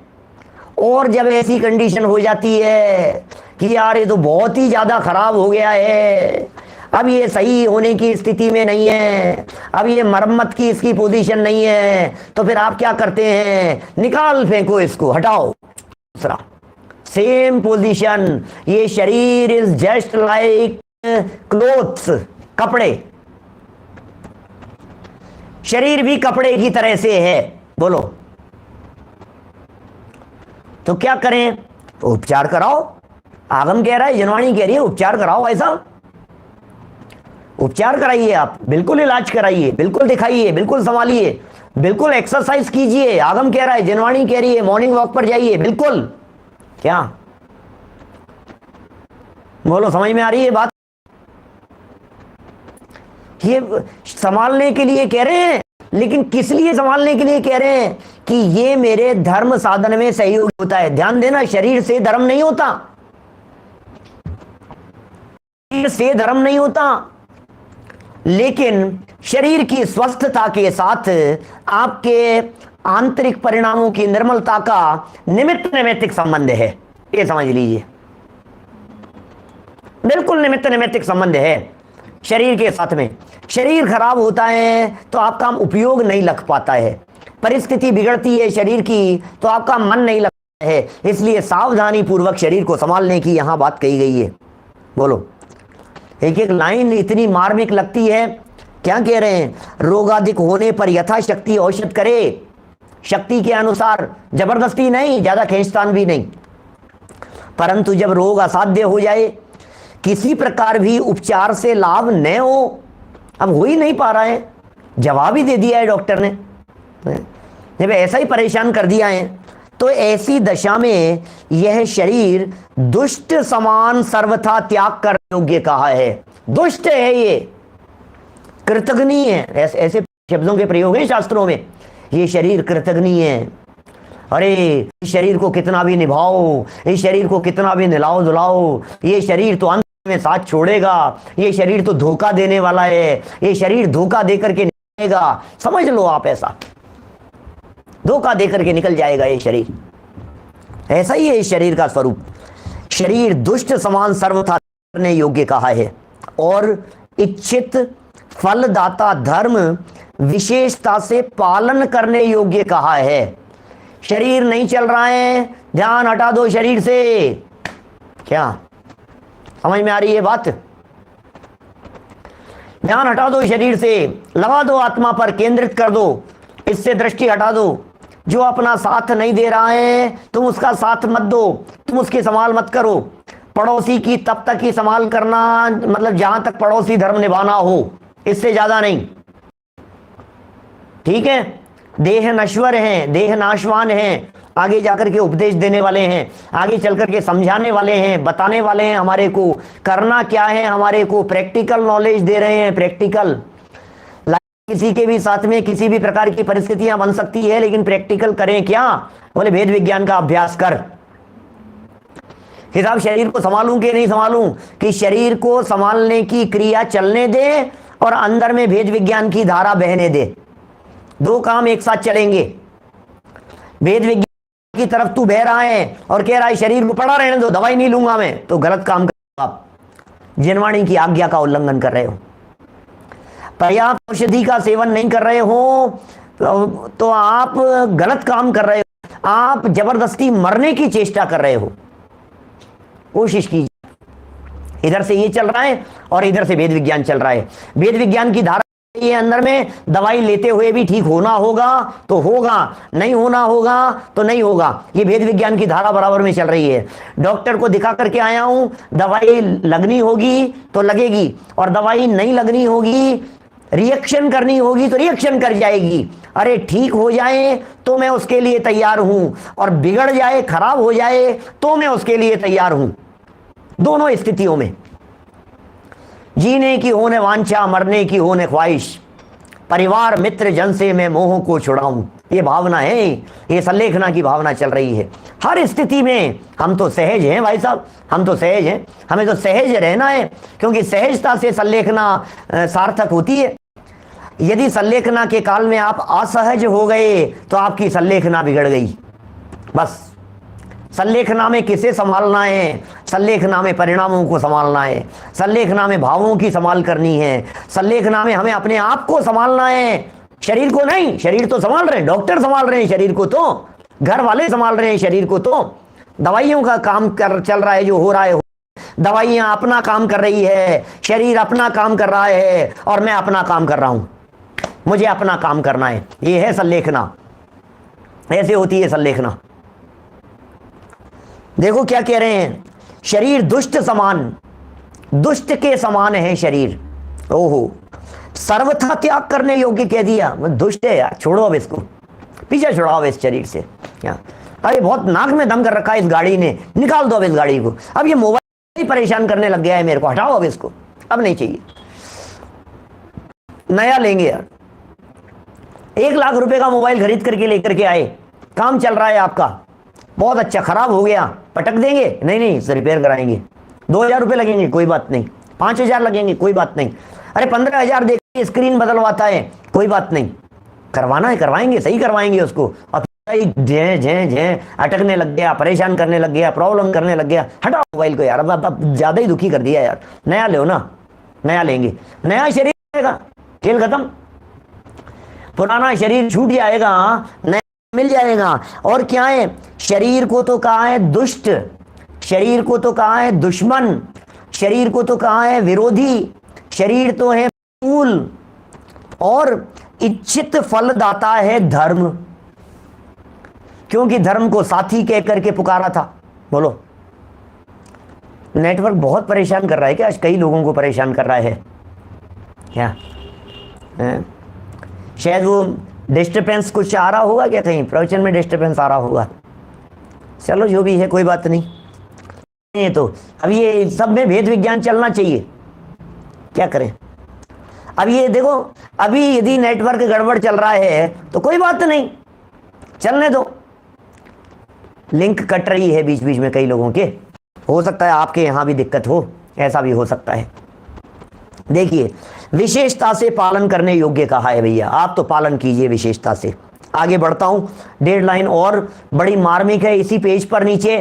और जब ऐसी कंडीशन हो जाती है कि यार ये तो बहुत ही ज्यादा खराब हो गया है, अब ये सही होने की स्थिति में नहीं है, अब ये मरम्मत की इसकी पोजीशन नहीं है, तो फिर आप क्या करते हैं? निकाल फेंको इसको, हटाओ। दूसरा सेम पोजीशन, ये शरीर इज जस्ट लाइक क्लोथ्स, कपड़े, शरीर भी कपड़े की तरह से है, बोलो। तो क्या करें? उपचार कराओ। आगम कह रहा है, जनवाणी कह रही है उपचार कराओ। ऐसा उपचार कराइए, आप बिल्कुल इलाज कराइए, बिल्कुल दिखाइए, बिल्कुल संभालिए, बिल्कुल एक्सरसाइज कीजिए। आगम कह रहा है, जनवाणी कह रही है, मॉर्निंग वॉक पर जाइए, बिल्कुल। क्या बोलो, समझ में आ रही है बात? ये संभालने के लिए कह रहे हैं, लेकिन किस लिए संभालने के लिए कह रहे हैं? कि ये मेरे धर्म साधन में सहयोग होता है। ध्यान देना, शरीर से धर्म नहीं होता, शरीर से धर्म नहीं होता, लेकिन शरीर की स्वस्थता के साथ आपके आंतरिक परिणामों की निर्मलता का निमित्त नैमित्तिक संबंध है। ये समझ लीजिए, बिल्कुल निमित्त नैमित्तिक संबंध है शरीर के साथ में। शरीर खराब होता है तो आपका उपयोग नहीं लग पाता है, परिस्थिति बिगड़ती है शरीर की तो आपका मन नहीं लगता है। इसलिए सावधानी पूर्वक शरीर को संभालने की यहां बात कही गई है। बोलो, एक एक लाइन इतनी मार्मिक लगती है। क्या कह रहे हैं? रोगाधिक होने पर यथाशक्ति औषध करे, शक्ति के अनुसार, जबरदस्ती नहीं, ज्यादा खींचतान भी नहीं। परंतु जब रोग असाध्य हो जाए, किसी प्रकार भी उपचार से लाभ न हो, अब हो ही नहीं पा रहा है, जवाब ही दे दिया है डॉक्टर ने, जब ऐसा ही परेशान कर दिया है, तो ऐसी दशा में यह शरीर दुष्ट समान सर्वथा त्याग करने योग्य कहा है। दुष्ट है ये, कृतघ्नी है, ऐसे शब्दों के प्रयोग हैं शास्त्रों में। ये शरीर कृतघ्नी है। अरे इस शरीर को कितना भी निभाओ, इस शरीर को कितना भी निलाओ धुलाओ, ये शरीर तो अंत में साथ छोड़ेगा, ये शरीर तो धोखा देने वाला है, ये शरीर धोखा देकर के निकलेगा। समझ लो आप, ऐसा धोखा देकर के निकल जाएगा ये शरीर। ऐसा ही है इस शरीर का स्वरूप। शरीर दुष्ट समान सर्वथा करने योग्य कहा है, और इच्छित फलदाता धर्म विशेषता से पालन करने योग्य कहा है। शरीर नहीं चल रहा है, ध्यान हटा दो शरीर से। क्या समझ में आ रही है बात? ध्यान हटा दो शरीर से, लगा दो आत्मा पर, केंद्रित कर दो, इससे दृष्टि हटा दो। जो अपना साथ नहीं दे रहा है, तुम उसका साथ मत दो, तुम उसकी संभाल मत करो। पड़ोसी की तब तक ही संभाल करना, मतलब जहां तक पड़ोसी धर्म निभाना हो, इससे ज्यादा नहीं। ठीक है? देह नश्वर हैं, देह नाशवान हैं, आगे जाकर के उपदेश देने वाले हैं, आगे चल करके समझाने वाले हैं, बताने वाले हैं हमारे को करना क्या है, हमारे को प्रैक्टिकल नॉलेज दे रहे हैं। प्रैक्टिकल किसी के भी साथ में किसी भी प्रकार की परिस्थितियां बन सकती है, लेकिन प्रैक्टिकल करें क्या? बोले वेद विज्ञान का अभ्यास कर। हिसाब शरीर को संभालूं कि नहीं संभालूं, कि शरीर को संभालने की क्रिया चलने दे और अंदर में वेद विज्ञान की धारा बहने दे। दो काम एक साथ चलेंगे। वेद विज्ञान की तरफ तू बह रहा है और कह रहा है शरीर को पड़ा रहने दो, दवाई नहीं लूंगा मैं, तो गलत काम कर रहे हो आप, जिनवाणी की आज्ञा का उल्लंघन कर रहे हो। पर्याप्त औषधि का सेवन नहीं कर रहे हो तो आप गलत काम कर रहे हो, आप जबरदस्ती मरने की चेष्टा कर रहे हो। कोशिश कीजिए, इधर से ये चल रहा है और इधर से वेद विज्ञान चल रहा है। वेद विज्ञान की धारा ये अंदर में, दवाई लेते हुए भी ठीक होना होगा तो होगा, नहीं होना होगा तो नहीं होगा। ये वेद विज्ञान की धारा बराबर में चल रही है। डॉक्टर को दिखा करके आया हूं, दवाई लगनी होगी तो लगेगी, और दवाई नहीं लगनी होगी, रिएक्शन करनी होगी तो रिएक्शन कर जाएगी। अरे ठीक हो जाए तो मैं उसके लिए तैयार हूं, और बिगड़ जाए, खराब हो जाए तो मैं उसके लिए तैयार हूं। दोनों स्थितियों में जीने की होने वांछा, मरने की होने ख्वाहिश, परिवार मित्र जन से मैं मोह को छुड़ाऊं। ये भावना है, ये संलेखना की भावना चल रही है हर स्थिति में। हम तो सहज हैं भाई साहब, हम तो सहज हैं, हमें तो सहज रहना है, क्योंकि सहजता से संलेखना सार्थक होती है। यदि संलेखना के काल में आप असहज हो गए तो आपकी संलेखना बिगड़ गई। बस संलेखना में किसे संभालना है? संलेखना में परिणामों को संभालना है, संलेखना में भावों की संभाल करनी है, संलेखना में हमें अपने आप को संभालना है, शरीर को नहीं। शरीर तो संभाल रहे हैं, डॉक्टर संभाल रहे हैं शरीर को, तो घर वाले संभाल रहे हैं शरीर को, तो दवाइयों का काम कर चल रहा है, जो हो रहा है दवाइयां अपना काम कर रही है, शरीर अपना काम कर रहा है, और मैं अपना काम कर रहा हूं, मुझे अपना काम करना है। ये है संलेखना, ऐसे होती है संलेखना। देखो क्या कह रहे हैं, शरीर दुष्ट समान, दुष्ट के समान है शरीर। ओहो, सर्वथा त्याग करने योग्य कह दिया। दुष्ट है यार, छोड़ो अब इसको, पीछे छुड़ाओ इस शरीर से। क्या अरे बहुत नाक में दम कर रखा है इस गाड़ी ने, निकाल दो अब इस गाड़ी को। अब ये मोबाइल ही परेशान करने लग गया है मेरे को, हटाओ अब इसको, अब नहीं चाहिए, नया लेंगे यार। 1 लाख रुपए का मोबाइल खरीद करके लेकर के आए, काम चल रहा है आपका बहुत अच्छा, खराब हो गया पटक देंगे? नहीं नहीं, रिपेयर कराएंगे। 2000 रुपये लगेंगे, कोई बात नहीं। 5000 लगेंगे, कोई बात नहीं। अरे 15,000 देखिए स्क्रीन बदलवाता है, कोई बात नहीं, करवाना है करवाएंगे, सही करवाएंगे उसको। अब झे झे झे अटकने लग गया, परेशान करने लग गया, प्रॉब्लम करने लग गया, हटाओ मोबाइल को यार, अब ज्यादा ही दुखी कर दिया यार, नया लो ना, नया लेंगे, नया शरीर आएगा, खेल खत्म, पुराना शरीर छूट जाएगा, नया मिल जाएगा। और क्या है, शरीर को तो कहा है दुष्ट, शरीर को तो कहा है दुश्मन, शरीर को तो कहा है विरोधी, शरीर तो है मूल, और इच्छित फल दाता है धर्म, क्योंकि धर्म को साथी कह करके पुकारा था। बोलो, नेटवर्क बहुत परेशान कर रहा है क्या आज? कई लोगों को परेशान कर रहा है क्या? शायद वो डिस्टर्बेंस कुछ आ रहा होगा क्या, कहीं प्रवचन में डिस्टर्बेंस आ रहा होगा। चलो जो भी है कोई बात नहीं, ये तो अब ये सब में भेद विज्ञान चलना चाहिए, क्या करें। अब ये देखो, अभी यदि नेटवर्क गड़बड़ चल रहा है तो कोई बात नहीं, चलने दो, लिंक कट रही है बीच बीच में कई लोगों के, हो सकता है आपके यहां भी दिक्कत हो, ऐसा भी हो सकता है। देखिए, विशेषता से पालन करने योग्य कहा है भैया, आप तो पालन कीजिए विशेषता से। आगे बढ़ता हूं, 1.5 लाइन और बड़ी मार्मिक है इसी पेज पर, नीचे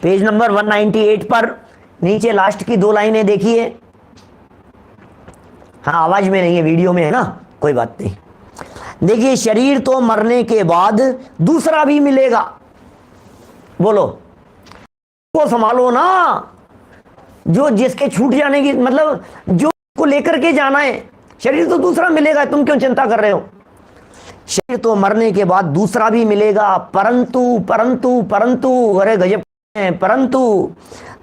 पेज नंबर 198 पर नीचे लास्ट की 2 लाइनें देखिए। हाँ, आवाज में नहीं है, वीडियो में है ना, कोई बात नहीं। देखिए, शरीर तो मरने के बाद दूसरा भी मिलेगा। बोलो, को संभालो ना, जो जिसके छूट जाने की, मतलब जो को लेकर के जाना है, शरीर तो दूसरा मिलेगा, तुम क्यों चिंता कर रहे हो? शरीर तो मरने के बाद दूसरा भी मिलेगा, परंतु परंतु परंतु, अरे गजब है, परंतु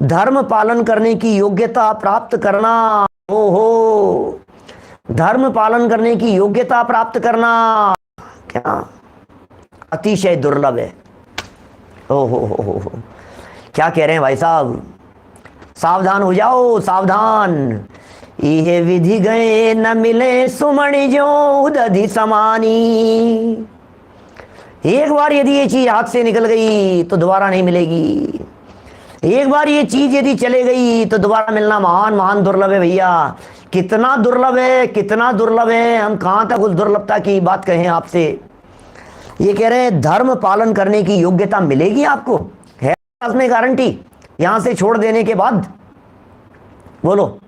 धर्म पालन करने की योग्यता प्राप्त करना, ओहो, धर्म पालन करने की योग्यता प्राप्त करना क्या अतिशय दुर्लभ है। ओहो, क्या कह रहे हैं भाई साहब, सावधान हो जाओ, सावधान। यह विधि गए न मिले सुमणि जो उदधि समानी। एक बार यदि ये चीज हाथ से निकल गई तो दोबारा नहीं मिलेगी, एक बार ये चीज यदि चले गई तो दोबारा मिलना महान महान दुर्लभ है भैया। कितना दुर्लभ है, कितना दुर्लभ है, हम कहां तक उस दुर्लभता की बात कहें आपसे। ये कह रहे हैं धर्म पालन करने की योग्यता मिलेगी आपको, है में गारंटी यहां से छोड़ देने के बाद। बोलो,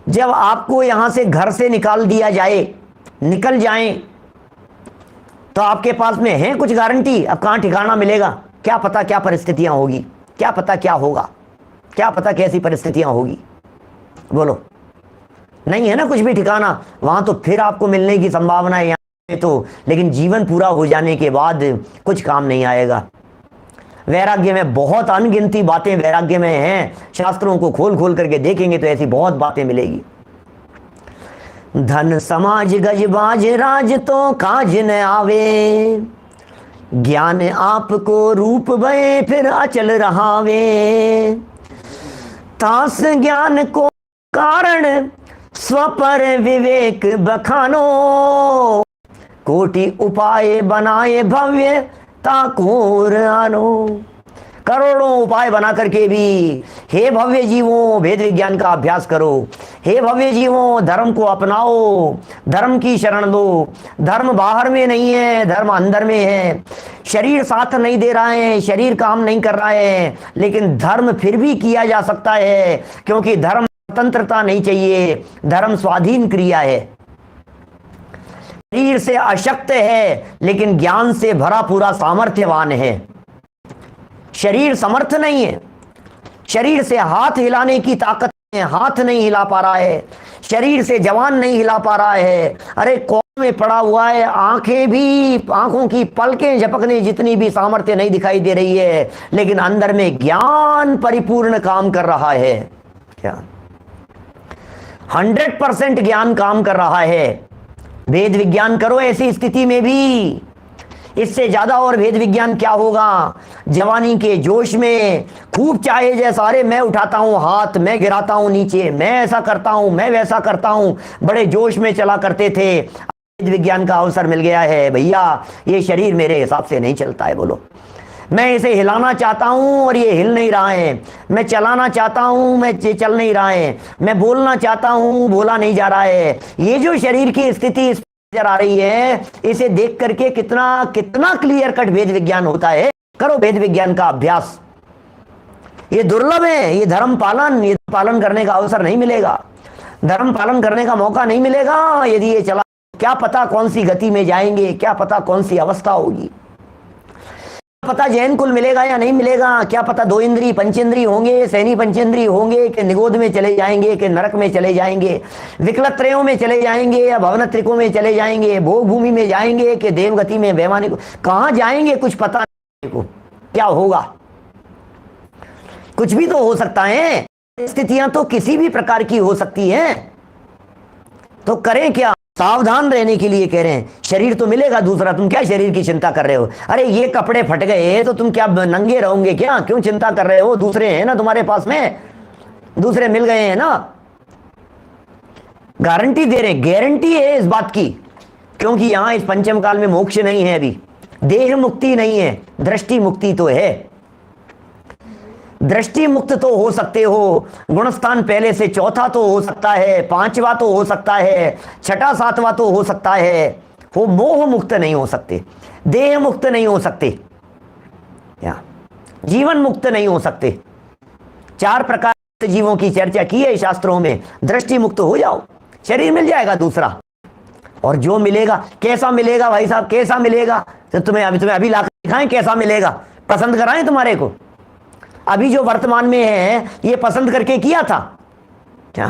जब आपको यहां से घर से निकाल दिया जाए, निकल जाएं, तो आपके पास में है कुछ गारंटी? अब कहां ठिकाना मिलेगा? क्या पता क्या परिस्थितियां होगी, क्या पता क्या होगा, क्या पता कैसी परिस्थितियां होगी। बोलो, नहीं है ना कुछ भी ठिकाना वहां, तो फिर आपको मिलने की संभावना है यहाँ तो, लेकिन जीवन पूरा हो जाने के बाद कुछ काम नहीं आएगा। वैराग्य में बहुत अनगिनती बातें वैराग्य में हैं, शास्त्रों को खोल खोल करके देखेंगे तो ऐसी बहुत बातें मिलेगी। धन समाज गजबाज राज तो काज न आवे, ज्ञान आपको रूप भये फिर अचल रहावे। तास ज्ञान को कारण स्वपर विवेक बखानो, कोटि उपाय बनाए भव्य ताकोर आनो। करोड़ों उपाय बना करके भी हे भव्य जीवों वेद विज्ञान का अभ्यास करो, हे भव्य जीवों धर्म को अपनाओ, धर्म की शरण दो। धर्म बाहर में नहीं है, धर्म अंदर में है। शरीर साथ नहीं दे रहा है, शरीर काम नहीं कर रहा है, लेकिन धर्म फिर भी किया जा सकता है, क्योंकि धर्म स्वतंत्रता नहीं चाहिए, धर्म स्वाधीन क्रिया है। शरीर से अशक्त है लेकिन ज्ञान से भरा पूरा सामर्थ्यवान है। शरीर समर्थ नहीं है, शरीर से हाथ हिलाने की ताकत है, हाथ नहीं हिला पा रहा है, शरीर से जवान नहीं हिला पा रहा है। अरे कौन में पड़ा हुआ है, आंखें भी, आंखों की पलकें झपकने जितनी भी सामर्थ्य नहीं दिखाई दे रही है, लेकिन अंदर में ज्ञान परिपूर्ण काम कर रहा है। क्या 100% ज्ञान काम कर रहा है। वेद विज्ञान करो ऐसी स्थिति में भी, इससे ज्यादा और वेद विज्ञान क्या होगा। जवानी के जोश में खूब चाहे जैसा, अरे मैं उठाता हूं हाथ, मैं गिराता हूं नीचे, मैं ऐसा करता हूं, मैं वैसा करता हूं, बड़े जोश में चला करते थे। वेद विज्ञान का अवसर मिल गया है, भैया ये शरीर मेरे हिसाब से नहीं चलता है। बोलो, मैं इसे हिलाना चाहता हूं और ये हिल नहीं रहा है, मैं चलाना चाहता हूं, मैं चल नहीं रहा है, मैं बोलना चाहता हूं, बोला नहीं जा रहा है। ये जो शरीर की स्थिति नजर आ रही है, इसे देख करके कितना कितना क्लियर कट वेद विज्ञान होता है। करो वेद विज्ञान का अभ्यास, ये दुर्लभ है। ये धर्म पालन करने का अवसर नहीं मिलेगा, धर्म पालन करने का मौका नहीं मिलेगा यदि ये चला। क्या पता कौन सी गति में जाएंगे, क्या पता कौन सी अवस्था होगी, पता जैन कुल मिलेगा या नहीं मिलेगा, क्या पता 2 इंद्री पंचेंद्री होंगे, सैनी पंचेंद्री होंगे, कि निगोद में चले जाएंगे, कि नरक में चले जाएंगे, विकलत्रयों में चले जाएंगे या भवनत्रिकों में चले जाएंगे, भोग भूमि में जाएंगे कि देवगति में, वैमानिक, कहां जाएंगे कुछ पता नहीं को क्या होगा। कुछ भी तो हो सकता है, स्थितियां तो किसी भी प्रकार की हो सकती हैं। तो करें क्या, सावधान रहने के लिए कह रहे हैं। शरीर तो मिलेगा दूसरा, तुम क्या शरीर की चिंता कर रहे हो। अरे ये कपड़े फट गए तो तुम क्या नंगे रहोगे क्या, क्यों चिंता कर रहे हो, दूसरे हैं ना तुम्हारे पास में, दूसरे मिल गए हैं ना। गारंटी दे रहे, गारंटी है इस बात की, क्योंकि यहां इस पंचम काल में मोक्ष नहीं है, अभी देह मुक्ति नहीं है, दृष्टि मुक्ति तो है। दृष्टि मुक्त तो हो सकते हो, गुणस्थान पहले से चौथा तो हो सकता है, 5वां तो हो सकता है, 6ठा 7वां तो हो सकता है, वो मोह मुक्त नहीं हो सकते, देह मुक्त नहीं हो सकते, या जीवन मुक्त नहीं हो सकते। 4 प्रकार के जीवों की चर्चा की है शास्त्रों में। दृष्टि मुक्त हो जाओ, शरीर मिल जाएगा दूसरा, और जो मिलेगा कैसा मिलेगा भाई साहब, कैसा मिलेगा तो तुम्हें अभी ला दिखाएं कैसा मिलेगा, पसंद कराएं तुम्हारे को। अभी जो वर्तमान में है ये पसंद करके किया था क्या,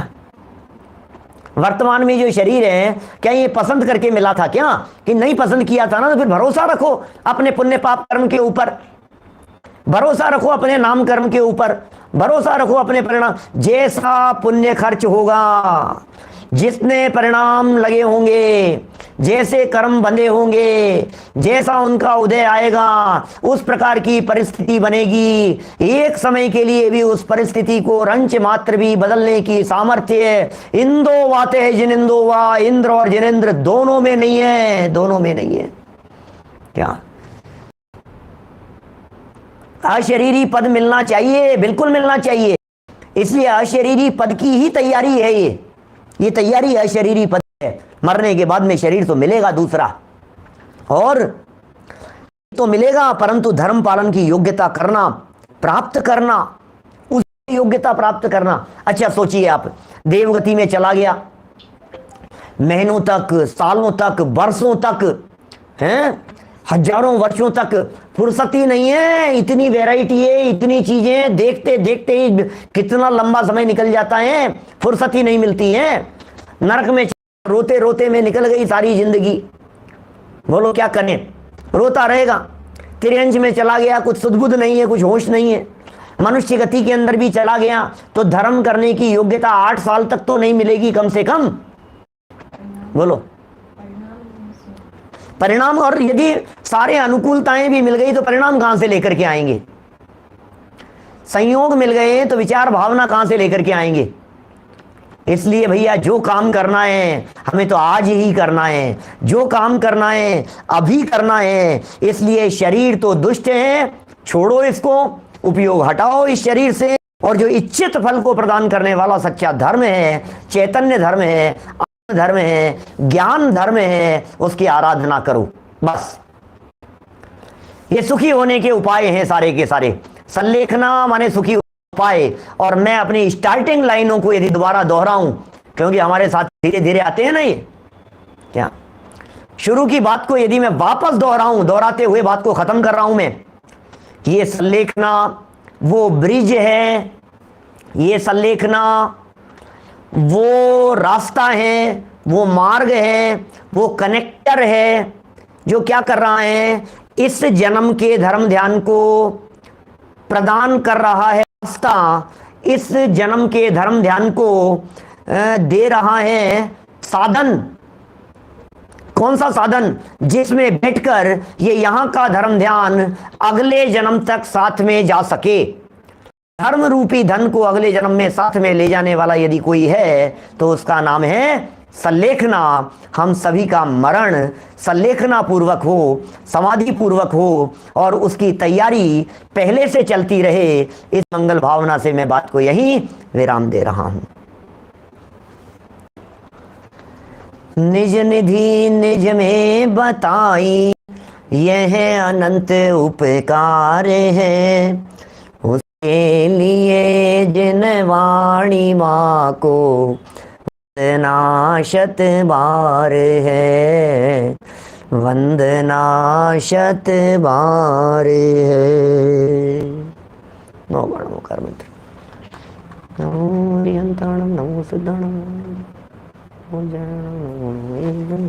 वर्तमान में जो शरीर है क्या ये पसंद करके मिला था क्या, कि नहीं पसंद किया था ना, तो फिर भरोसा रखो अपने पुण्य पाप कर्म के ऊपर, भरोसा रखो अपने नाम कर्म के ऊपर, भरोसा रखो अपने परिणाम। जैसा पुण्य खर्च होगा, जितने परिणाम लगे होंगे, जैसे कर्म बंधे होंगे, जैसा उनका उदय आएगा, उस प्रकार की परिस्थिति बनेगी। एक समय के लिए भी उस परिस्थिति को रंच मात्र भी बदलने की सामर्थ्य इंदो वाते है जिनिंदो वा, इंद्र और जिनेंद्र दोनों में नहीं है, दोनों में नहीं है। क्या अशरीरी पद मिलना चाहिए, बिल्कुल मिलना चाहिए, इसलिए अशरीरी पद की ही तैयारी है। ये तैयारी अशरीरी पद है, मरने के बाद में शरीर तो मिलेगा दूसरा, और तो मिलेगा, परंतु धर्म पालन की योग्यता करना, प्राप्त करना, उस योग्यता प्राप्त करना। अच्छा सोचिए, आप देवगति में चला गया, महीनों तक, सालों तक, वर्षों तक, हैं, हजारों वर्षों तक फुर्सत ही नहीं है, इतनी वैरायटी है, इतनी चीजें देखते देखते ही कितना लंबा समय निकल जाता है, फुर्सत ही नहीं मिलती है। नरक में रोते रोते में निकल गई सारी जिंदगी, बोलो क्या करें, रोता रहेगा। तिरंज में चला गया, कुछ सुध-बुध नहीं है, कुछ होश नहीं है। मनुष्य गति के अंदर भी चला गया तो धर्म करने की योग्यता 8 साल तक तो नहीं मिलेगी कम से कम, बोलो परिणाम। और यदि सारे अनुकूलताएं भी मिल गई तो परिणाम कहां से लेकर के आएंगे। संयोग मिल गए तो विचार भावना कहां से लेकर के आएंगे। इसलिए भैया जो काम करना है हमें तो आज ही करना है, जो काम करना है अभी करना है। इसलिए शरीर तो दुष्ट है, छोड़ो इसको, उपयोग हटाओ इस शरीर से, और जो इच्छित फल को प्रदान करने वाला सच्चा धर्म है, चैतन्य धर्म है, आत्म धर्म है, ज्ञान धर्म है, उसकी आराधना करो। बस ये सुखी होने के उपाय हैं सारे के सारे। संलेखना माने सुखी उपाय। और मैं अपनी स्टार्टिंग लाइनों को यदि दोबारा दोहराऊं, क्योंकि हमारे साथ धीरे धीरे आते हैं ना ये क्या, शुरू की बात को यदि मैं वापस दोहराऊं, दोहराते हुए बात को खत्म कर रहा हूं मैं। ये संलेखना वो ब्रिज है, ये संलेखना वो रास्ता है, वो मार्ग है, वो कनेक्टर है जो क्या कर रहा है, इस जन्म के धर्म ध्यान को प्रदान कर रहा है रास्ता, इस जन्म के धर्म ध्यान को दे रहा है साधन। कौन सा साधन? जिसमें बैठकर ये यहां का धर्म ध्यान अगले जन्म तक साथ में जा सके। धर्म रूपी धन को अगले जन्म में साथ में ले जाने वाला यदि कोई है तो उसका नाम है संलेखना। हम सभी का मरण संलेखना पूर्वक हो, समाधि पूर्वक हो, और उसकी तैयारी पहले से चलती रहे। इस मंगल भावना से मैं बात को यहीं विराम दे रहा हूं। निज निधि निज में बताई, यह अनंत उपकार है, उसके लिए जिन वाणी माँ को वंदना शत बार है, वंदना शत बार है। नमो गणो कर्मत्र, नमो हरिहंताणं, नमो सिद्धाणं, नमो ज्ञानाणं, नमो